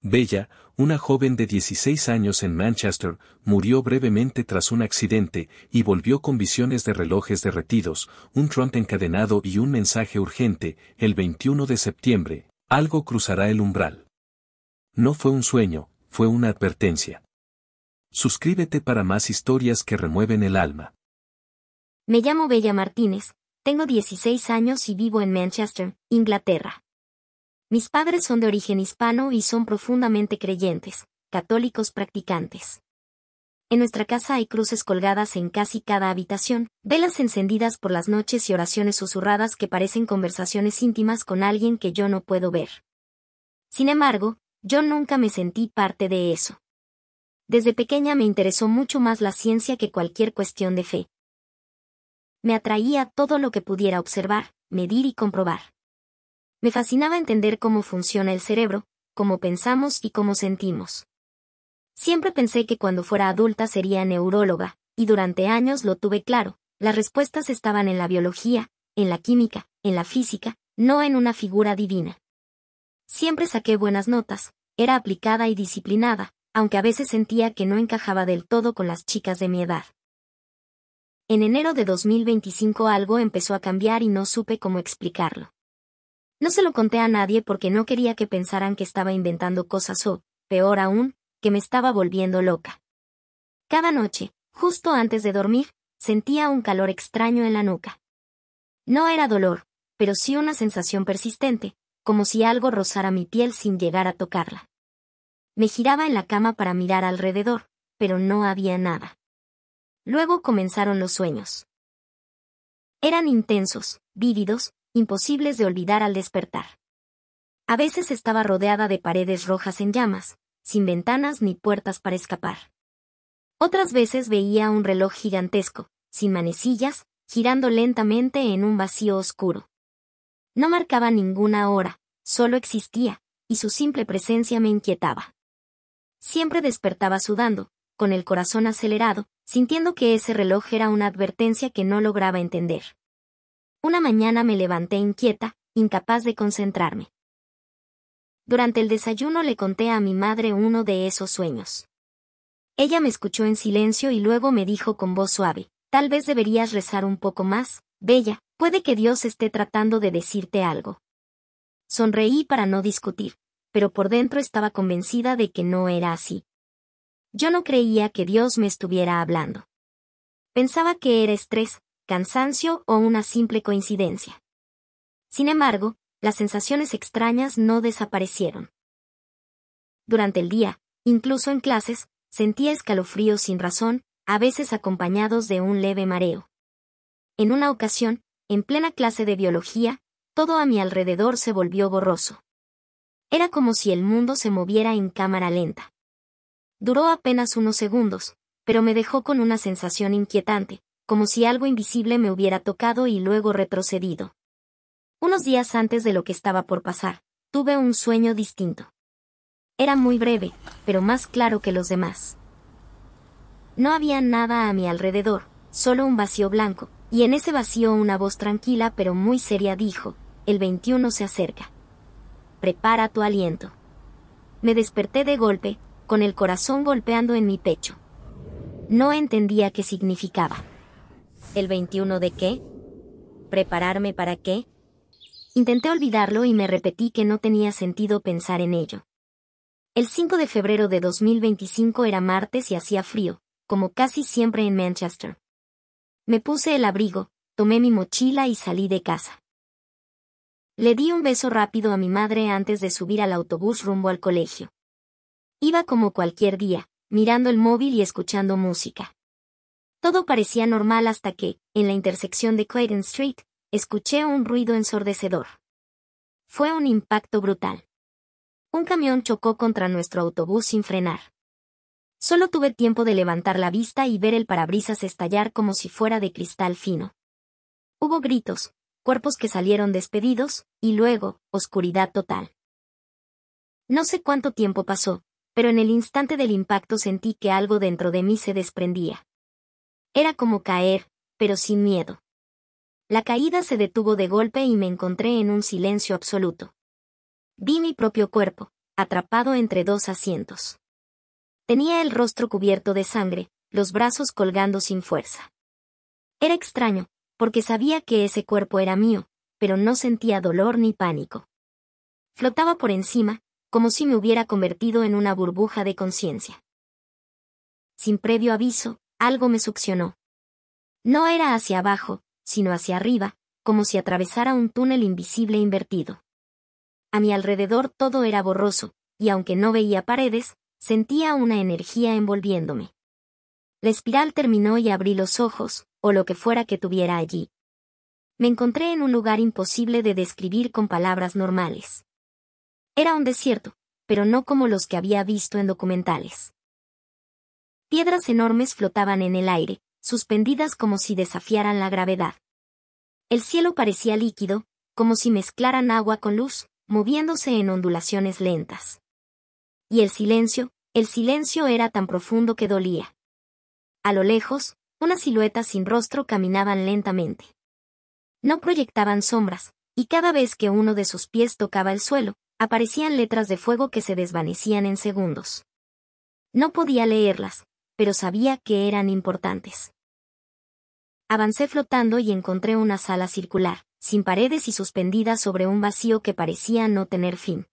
Bella, una joven de 16 años en Manchester, murió brevemente tras un accidente y volvió con visiones de relojes derretidos, un Trump encadenado y un mensaje urgente: el 21 de septiembre, algo cruzará el umbral. No fue un sueño, fue una advertencia. Suscríbete para más historias que remueven el alma. Me llamo Bella Martínez, tengo 16 años y vivo en Manchester, Inglaterra. Mis padres son de origen hispano y son profundamente creyentes, católicos practicantes. En nuestra casa hay cruces colgadas en casi cada habitación, velas encendidas por las noches y oraciones susurradas que parecen conversaciones íntimas con alguien que yo no puedo ver. Sin embargo, yo nunca me sentí parte de eso. Desde pequeña me interesó mucho más la ciencia que cualquier cuestión de fe. Me atraía todo lo que pudiera observar, medir y comprobar. Me fascinaba entender cómo funciona el cerebro, cómo pensamos y cómo sentimos. Siempre pensé que cuando fuera adulta sería neuróloga, y durante años lo tuve claro: las respuestas estaban en la biología, en la química, en la física, no en una figura divina. Siempre saqué buenas notas, era aplicada y disciplinada, aunque a veces sentía que no encajaba del todo con las chicas de mi edad. En enero de 2025 algo empezó a cambiar y no supe cómo explicarlo. No se lo conté a nadie porque no quería que pensaran que estaba inventando cosas o, peor aún, que me estaba volviendo loca. Cada noche, justo antes de dormir, sentía un calor extraño en la nuca. No era dolor, pero sí una sensación persistente, como si algo rozara mi piel sin llegar a tocarla. Me giraba en la cama para mirar alrededor, pero no había nada. Luego comenzaron los sueños. Eran intensos, vívidos, imposibles de olvidar al despertar. A veces estaba rodeada de paredes rojas en llamas, sin ventanas ni puertas para escapar. Otras veces veía un reloj gigantesco, sin manecillas, girando lentamente en un vacío oscuro. No marcaba ninguna hora, solo existía, y su simple presencia me inquietaba. Siempre despertaba sudando, con el corazón acelerado, sintiendo que ese reloj era una advertencia que no lograba entender. Una mañana me levanté inquieta, incapaz de concentrarme. Durante el desayuno le conté a mi madre uno de esos sueños. Ella me escuchó en silencio y luego me dijo con voz suave: tal vez deberías rezar un poco más, Bella, puede que Dios esté tratando de decirte algo. Sonreí para no discutir, pero por dentro estaba convencida de que no era así. Yo no creía que Dios me estuviera hablando. Pensaba que era estrés, cansancio o una simple coincidencia. Sin embargo, las sensaciones extrañas no desaparecieron. Durante el día, incluso en clases, sentía escalofríos sin razón, a veces acompañados de un leve mareo. En una ocasión, en plena clase de biología, todo a mi alrededor se volvió borroso. Era como si el mundo se moviera en cámara lenta. Duró apenas unos segundos, pero me dejó con una sensación inquietante, como si algo invisible me hubiera tocado y luego retrocedido. Unos días antes de lo que estaba por pasar, tuve un sueño distinto. Era muy breve, pero más claro que los demás. No había nada a mi alrededor, solo un vacío blanco, y en ese vacío una voz tranquila pero muy seria dijo: el 21 se acerca. Prepara tu aliento. Me desperté de golpe, con el corazón golpeando en mi pecho. No entendía qué significaba. ¿El 21 de qué? ¿Prepararme para qué? Intenté olvidarlo y me repetí que no tenía sentido pensar en ello. El 5 de febrero de 2025 era martes y hacía frío, como casi siempre en Manchester. Me puse el abrigo, tomé mi mochila y salí de casa. Le di un beso rápido a mi madre antes de subir al autobús rumbo al colegio. Iba como cualquier día, mirando el móvil y escuchando música. Todo parecía normal hasta que, en la intersección de Clayton Street, escuché un ruido ensordecedor. Fue un impacto brutal. Un camión chocó contra nuestro autobús sin frenar. Solo tuve tiempo de levantar la vista y ver el parabrisas estallar como si fuera de cristal fino. Hubo gritos, cuerpos que salieron despedidos, y luego, oscuridad total. No sé cuánto tiempo pasó, pero en el instante del impacto sentí que algo dentro de mí se desprendía. Era como caer, pero sin miedo. La caída se detuvo de golpe y me encontré en un silencio absoluto. Vi mi propio cuerpo, atrapado entre dos asientos. Tenía el rostro cubierto de sangre, los brazos colgando sin fuerza. Era extraño, porque sabía que ese cuerpo era mío, pero no sentía dolor ni pánico. Flotaba por encima, como si me hubiera convertido en una burbuja de conciencia. Sin previo aviso, algo me succionó. No era hacia abajo, sino hacia arriba, como si atravesara un túnel invisible invertido. A mi alrededor todo era borroso, y aunque no veía paredes, sentía una energía envolviéndome. La espiral terminó y abrí los ojos, o lo que fuera que tuviera allí. Me encontré en un lugar imposible de describir con palabras normales. Era un desierto, pero no como los que había visto en documentales. Piedras enormes flotaban en el aire, suspendidas como si desafiaran la gravedad. El cielo parecía líquido, como si mezclaran agua con luz, moviéndose en ondulaciones lentas. Y el silencio era tan profundo que dolía. A lo lejos, unas siluetas sin rostro caminaban lentamente. No proyectaban sombras, y cada vez que uno de sus pies tocaba el suelo, aparecían letras de fuego que se desvanecían en segundos. No podía leerlas, pero sabía que eran importantes. Avancé flotando y encontré una sala circular, sin paredes y suspendida sobre un vacío que parecía no tener fin.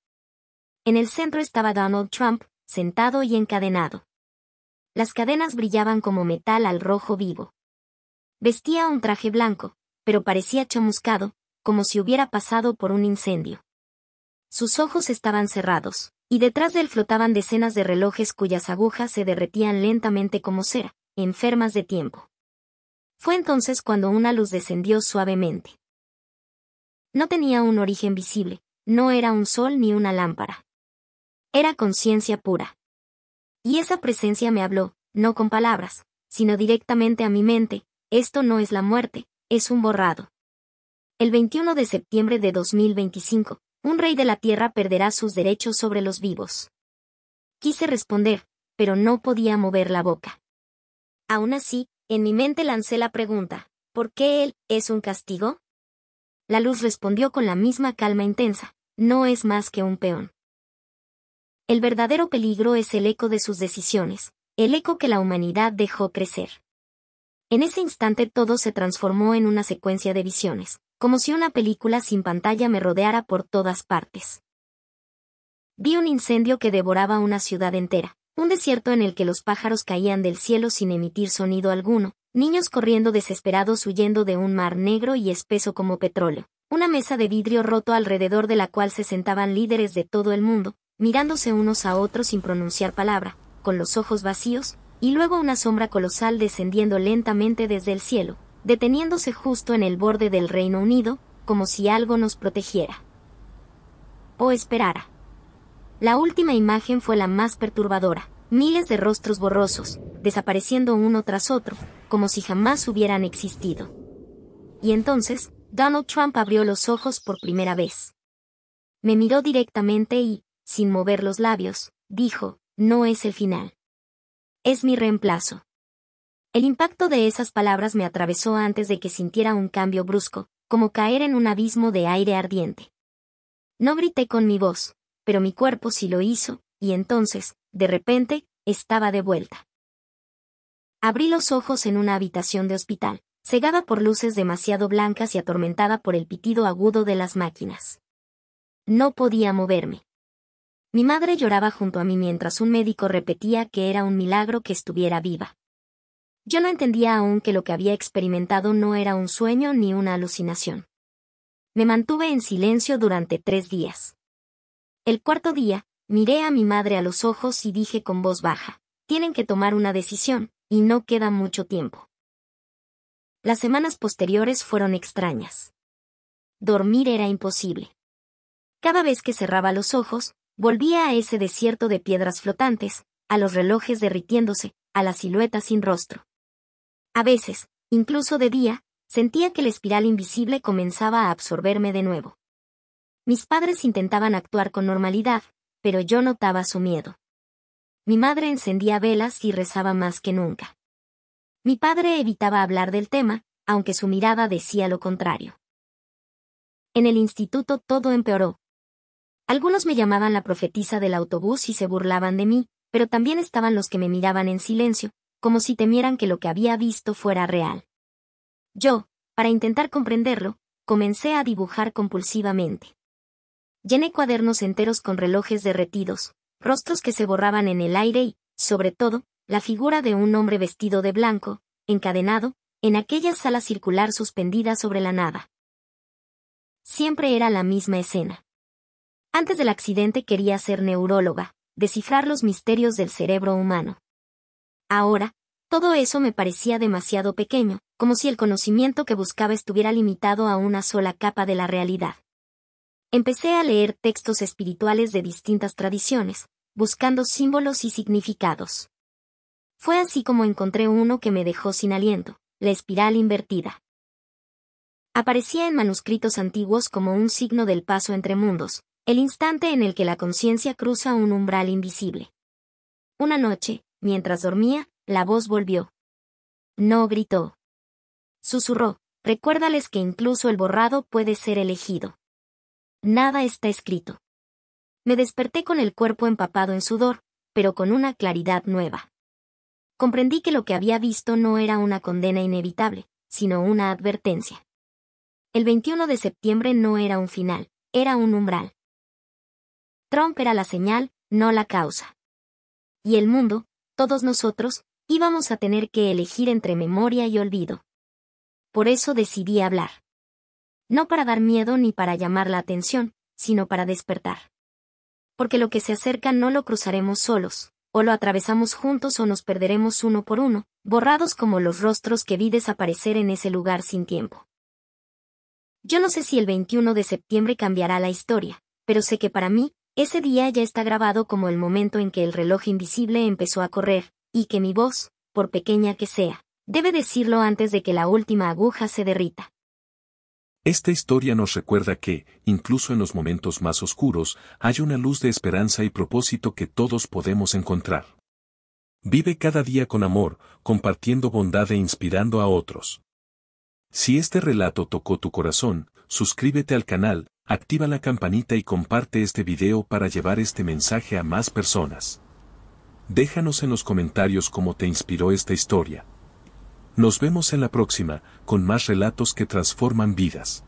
En el centro estaba Donald Trump, sentado y encadenado. Las cadenas brillaban como metal al rojo vivo. Vestía un traje blanco, pero parecía chamuscado, como si hubiera pasado por un incendio. Sus ojos estaban cerrados, y detrás de él flotaban decenas de relojes cuyas agujas se derretían lentamente como cera, enfermas de tiempo. Fue entonces cuando una luz descendió suavemente. No tenía un origen visible, no era un sol ni una lámpara. Era conciencia pura. Y esa presencia me habló, no con palabras, sino directamente a mi mente: esto no es la muerte, es un borrado. El 21 de septiembre de 2025, un rey de la tierra perderá sus derechos sobre los vivos. Quise responder, pero no podía mover la boca. Aún así, en mi mente lancé la pregunta: ¿por qué él es un castigo? La luz respondió con la misma calma intensa: no es más que un peón. El verdadero peligro es el eco de sus decisiones, el eco que la humanidad dejó crecer. En ese instante todo se transformó en una secuencia de visiones, como si una película sin pantalla me rodeara por todas partes. Vi un incendio que devoraba una ciudad entera, un desierto en el que los pájaros caían del cielo sin emitir sonido alguno, niños corriendo desesperados huyendo de un mar negro y espeso como petróleo, una mesa de vidrio roto alrededor de la cual se sentaban líderes de todo el mundo, mirándose unos a otros sin pronunciar palabra, con los ojos vacíos, y luego una sombra colosal descendiendo lentamente desde el cielo, deteniéndose justo en el borde del Reino Unido, como si algo nos protegiera. O esperara. La última imagen fue la más perturbadora: miles de rostros borrosos, desapareciendo uno tras otro, como si jamás hubieran existido. Y entonces, Donald Trump abrió los ojos por primera vez. Me miró directamente y, sin mover los labios, dijo: no es el final. Es mi reemplazo. El impacto de esas palabras me atravesó antes de que sintiera un cambio brusco, como caer en un abismo de aire ardiente. No grité con mi voz, pero mi cuerpo sí lo hizo, y entonces, de repente, estaba de vuelta. Abrí los ojos en una habitación de hospital, cegada por luces demasiado blancas y atormentada por el pitido agudo de las máquinas. No podía moverme. Mi madre lloraba junto a mí mientras un médico repetía que era un milagro que estuviera viva. Yo no entendía aún que lo que había experimentado no era un sueño ni una alucinación. Me mantuve en silencio durante 3 días. El cuarto día, miré a mi madre a los ojos y dije con voz baja: tienen que tomar una decisión, y no queda mucho tiempo. Las semanas posteriores fueron extrañas. Dormir era imposible. Cada vez que cerraba los ojos, volvía a ese desierto de piedras flotantes, a los relojes derritiéndose, a la silueta sin rostro. A veces, incluso de día, sentía que la espiral invisible comenzaba a absorberme de nuevo. Mis padres intentaban actuar con normalidad, pero yo notaba su miedo. Mi madre encendía velas y rezaba más que nunca. Mi padre evitaba hablar del tema, aunque su mirada decía lo contrario. En el instituto todo empeoró. Algunos me llamaban la profetisa del autobús y se burlaban de mí, pero también estaban los que me miraban en silencio, como si temieran que lo que había visto fuera real. Yo, para intentar comprenderlo, comencé a dibujar compulsivamente. Llené cuadernos enteros con relojes derretidos, rostros que se borraban en el aire y, sobre todo, la figura de un hombre vestido de blanco, encadenado, en aquella sala circular suspendida sobre la nada. Siempre era la misma escena. Antes del accidente quería ser neuróloga, descifrar los misterios del cerebro humano. Ahora, todo eso me parecía demasiado pequeño, como si el conocimiento que buscaba estuviera limitado a una sola capa de la realidad. Empecé a leer textos espirituales de distintas tradiciones, buscando símbolos y significados. Fue así como encontré uno que me dejó sin aliento, la espiral invertida. Aparecía en manuscritos antiguos como un signo del paso entre mundos, el instante en el que la conciencia cruza un umbral invisible. Una noche, mientras dormía, la voz volvió. No gritó. Susurró, recuérdales que incluso el borrado puede ser elegido. Nada está escrito. Me desperté con el cuerpo empapado en sudor, pero con una claridad nueva. Comprendí que lo que había visto no era una condena inevitable, sino una advertencia. El 21 de septiembre no era un final, era un umbral. Trump era la señal, no la causa. Y el mundo, todos nosotros, íbamos a tener que elegir entre memoria y olvido. Por eso decidí hablar. No para dar miedo ni para llamar la atención, sino para despertar. Porque lo que se acerca no lo cruzaremos solos, o lo atravesamos juntos o nos perderemos uno por uno, borrados como los rostros que vi desaparecer en ese lugar sin tiempo. Yo no sé si el 21 de septiembre cambiará la historia, pero sé que para mí, ese día ya está grabado como el momento en que el reloj invisible empezó a correr, y que mi voz, por pequeña que sea, debe decirlo antes de que la última aguja se derrita. Esta historia nos recuerda que, incluso en los momentos más oscuros, hay una luz de esperanza y propósito que todos podemos encontrar. Vive cada día con amor, compartiendo bondad e inspirando a otros. Si este relato tocó tu corazón, suscríbete al canal, activa la campanita y comparte este video para llevar este mensaje a más personas. Déjanos en los comentarios cómo te inspiró esta historia. Nos vemos en la próxima, con más relatos que transforman vidas.